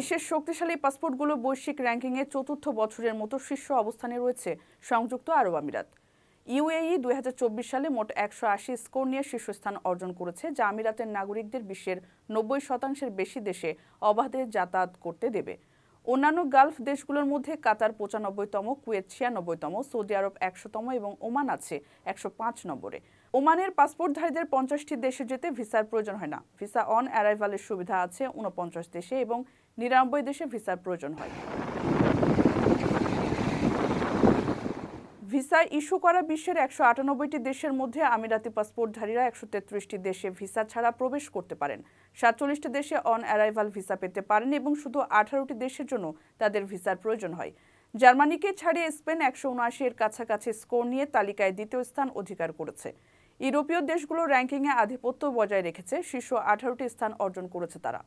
বিশ্বের শক্তিশালী পাসপোর্টগুলো বৈশ্বিক র্যাঙ্কিংয়ে চতুর্থ বছরের মতো শীর্ষ অবস্থানে রয়েছে সংযুক্ত আরব আমিরাত। ইউএই ২০২৪ সালে মোট ১৮০ স্কোর নিয়ে শীর্ষস্থান অর্জন করেছে, যা আমিরাতের নাগরিকদের বিশ্বের ৯০% বেশি দেশে অবাধে যাতায়াত করতে দেবে। অন্যান্য গালফ দেশগুলোর মধ্যে কাতার ৯৫তম, কুয়েত ৯৬তম, সৌদি আরব ১০০তম এবং ওমান আছে ১০৫ নম্বরে। ওমানের পাসপোর্টধারীদের ৫০টি দেশে যেতে ভিসার প্রয়োজন হয় না। ভিসা অন অ্যারাইভালের সুবিধা আছে ৪৯ দেশে এবং ৯৯ দেশে ভিসার প্রয়োজন হয়। ভিসা ইস্যু করা বিশ্বের ১৯৮টি দেশের মধ্যে আমিরাতি পাসপোর্টধারীরা ১৩৩টি দেশে ভিসা ছাড়া প্রবেশ করতে পারেন, ৪৭টি দেশে অন অ্যারাইভাল ভিসা পেতে পারেন এবং শুধু ১৮টি দেশের জন্য তাদের ভিসার প্রয়োজন হয়। জার্মানিকে ছাড়িয়ে স্পেন ১৭৯ এর কাছাকাছি স্কোর নিয়ে তালিকায় দ্বিতীয় স্থান অধিকার করেছে। ইউরোপীয় দেশগুলো র্যাঙ্কিংয়ে আধিপত্য বজায় রেখেছে, শীর্ষ ১৮টি স্থান অর্জন করেছে তারা।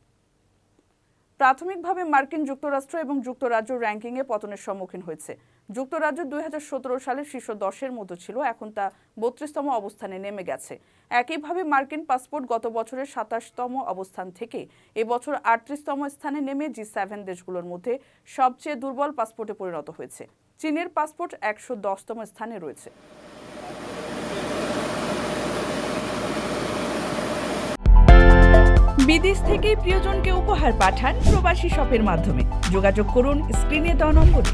প্রাথমিকভাবে মার্কিন যুক্তরাষ্ট্র এবং যুক্তরাজ্য র্যাঙ্কিংয়ে পতনের সম্মুখীন হয়েছে। যুক্তরাজ্য ২০১৭ সালে শীর্ষ ১০-এর মতো ছিল, এখন তা ৩২তম অবস্থানে নেমে গেছে। একইভাবে মার্কিন পাসপোর্ট গত বছরের ২৭তম অবস্থান থেকে এবছর ৩৮তম স্থানে নেমে জি7 দেশগুলোর মধ্যে সবচেয়ে দুর্বল পাসপোর্টে পরিণত হয়েছে। চীনের পাসপোর্ট ১১০তম স্থানে রয়েছে। বিদেশ থেকে প্রিয়জনকে উপহার পাঠান প্রবাসী শপের মাধ্যমে। যোগাযোগ করুন স্ক্রিনে দেওয়া নম্বরে।